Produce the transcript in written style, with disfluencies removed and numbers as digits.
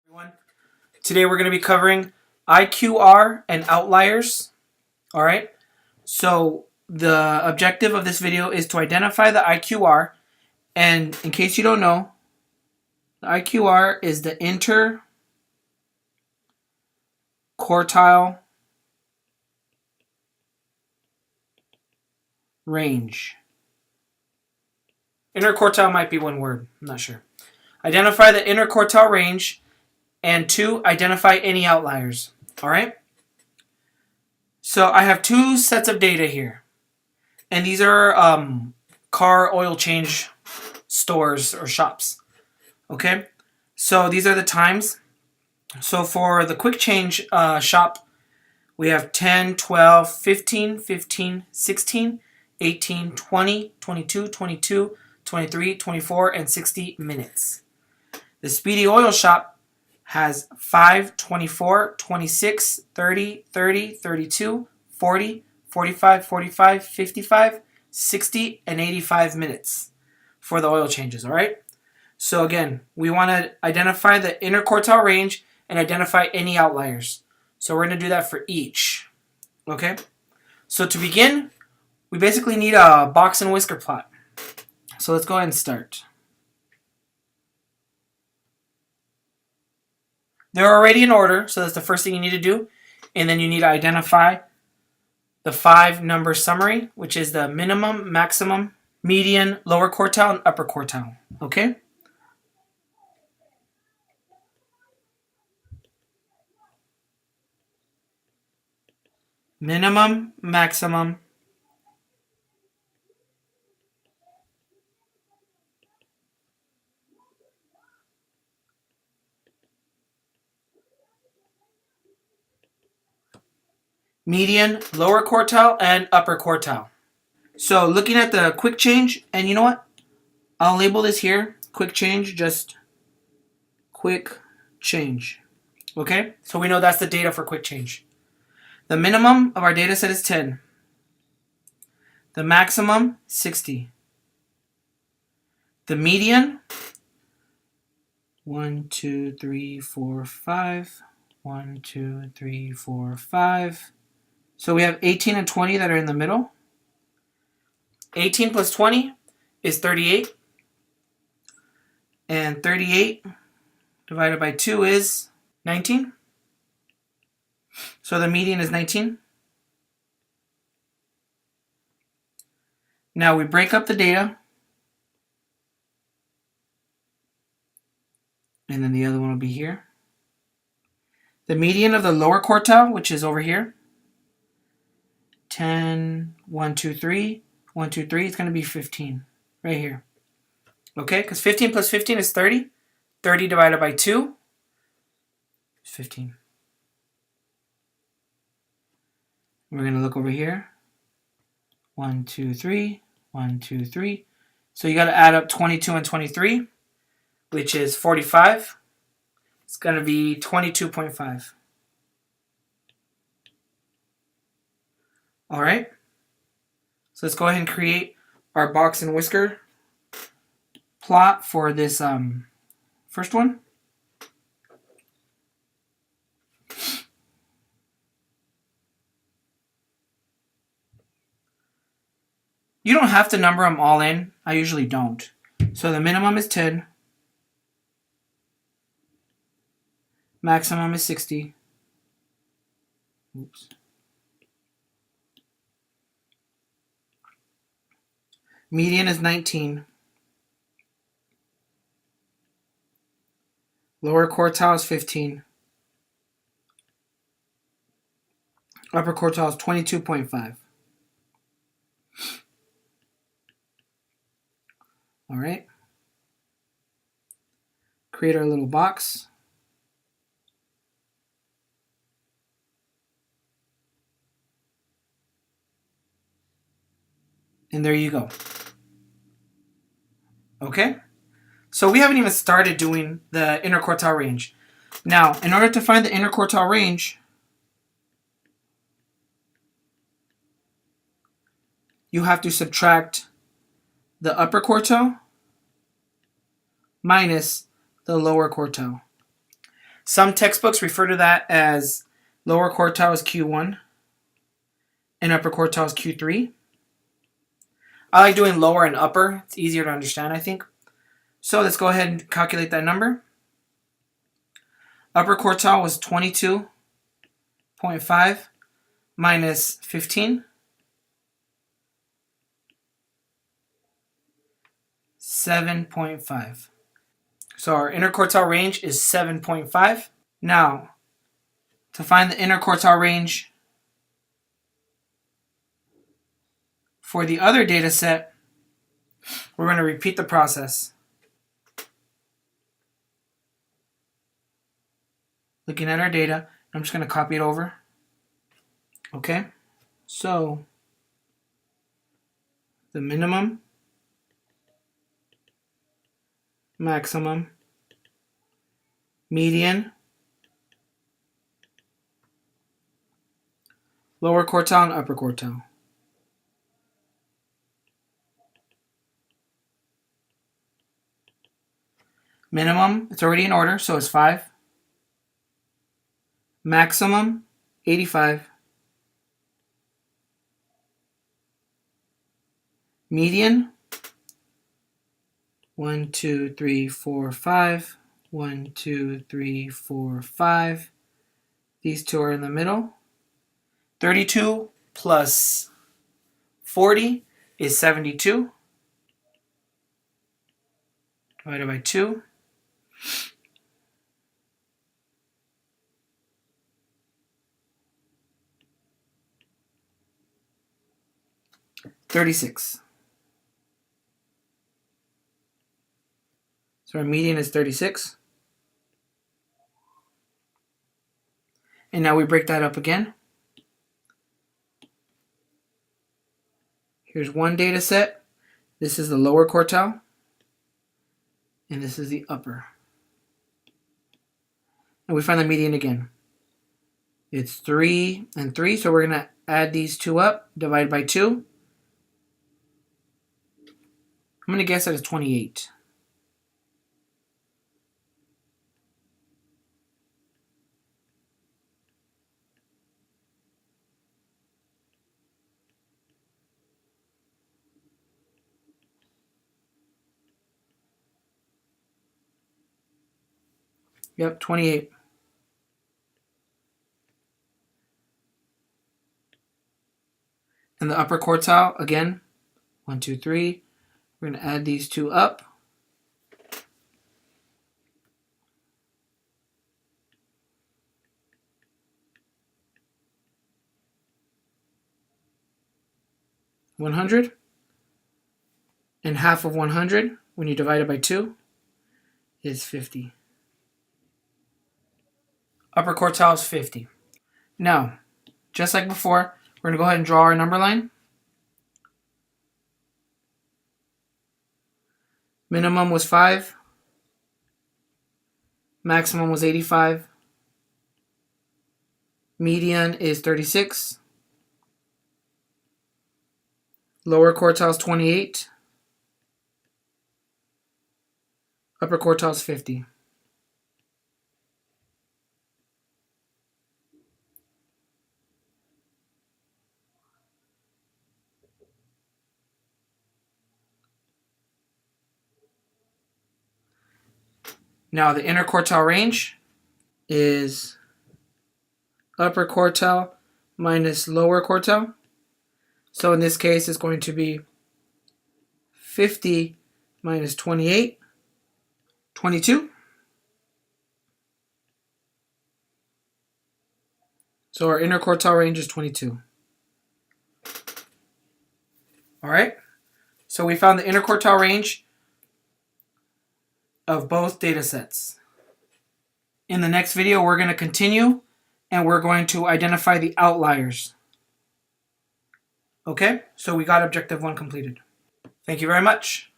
Everyone. Today we're going to be covering IQR and outliers. Alright, so the objective of this video is to identify the IQR, and in case you don't know, the IQR is the interquartile range. Interquartile might be one word, I'm not sure. Identify the interquartile range, and 2, identify any outliers. Alright? So I have 2 sets of data here. And these are car oil change stores or shops. Okay? So these are the times. So for the quick change shop, we have 10, 12, 15, 15, 16, 18, 20, 22, 22, 23, 24, and 60 minutes. The speedy oil shop has 5, 24, 26, 30, 30, 32, 40, 45, 45, 55, 60, and 85 minutes for the oil changes, all right? So again, we want to identify the interquartile range and identify any outliers. So we're going to do that for each, okay? So to begin, we basically need a box and whisker plot. So let's go ahead and start. They're already in order, so that's the first thing you need to do. And then you need to identify the 5-number summary, which is the minimum, maximum, median, lower quartile, and upper quartile. Okay? Minimum, maximum, median, lower quartile, and upper quartile. So looking at the quick change, and you know what? I'll label this here, quick change, just quick change. Okay? So we know that's the data for quick change. The minimum of our data set is 10. The maximum, 60. The median, 1, 2, 3, 4, 5. 1, 2, 3, 4, 5. So we have 18 and 20 that are in the middle. 18 plus 20 is 38. And 38 divided by 2 is 19. So the median is 19. Now we break up the data. And then the other one will be here. The median of the lower quartile, which is over here, 10, 1, 2, 3, 1, 2, 3, it's going to be 15, right here. Okay, because 15 plus 15 is 30. 30 divided by 2 is 15. We're going to look over here. 1, 2, 3, 1, 2, 3. So you got to add up 22 and 23, which is 45. It's going to be 22.5. All right. So let's go ahead and create our box and whisker plot for this first one. You don't have to number them all in. I usually don't. So the minimum is 10. Maximum is 60. Oops. Median is 19. Lower quartile is 15. Upper quartile is 22.5. All right. Create our little box. And there you go. Okay? So we haven't even started doing the interquartile range. Now, in order to find the interquartile range, you have to subtract the upper quartile minus the lower quartile. Some textbooks refer to that as lower quartile is Q1 and upper quartile is Q3. I like doing lower and upper. It's easier to understand, I think. So let's go ahead and calculate that number. Upper quartile was 22.5 minus 15. 7.5. So our interquartile range is 7.5. Now, to find the interquartile range for the other data set, we're going to repeat the process. Looking at our data, I'm just going to copy it over. Okay, so the minimum, maximum, median, lower quartile, and upper quartile. Minimum, it's already in order, so it's 5. Maximum, 85. Median, 1, 2, 3, 4, 5. 1, 2, 3, 4, 5. These two are in the middle. 32 plus 40 is 72. Divided by 2. 36. So our median is 36. And now we break that up again. Here's one data set. This is the lower quartile. And this is the upper. And we find the median again. It's 3 and 3, so we're going to add these two up, divide by 2. I'm going to guess that it's 28. Yep, 28. And the upper quartile, again, 1, 2, 3. We're going to add these two up. $100. And half of 100, when you divide it by 2, is 50. Upper quartile is 50. Now, just like before, we're going to go ahead and draw our number line. Minimum was 5. Maximum was 85. Median is 36. Lower quartile is 28. Upper quartile is 50. Now the interquartile range is upper quartile minus lower quartile. So in this case, it's going to be 50 minus 28, 22. So our interquartile range is 22. All right. So we found the interquartile range of both data sets. In the next video, we're going to continue and we're going to identify the outliers. Okay, so we got objective 1 completed. Thank you very much.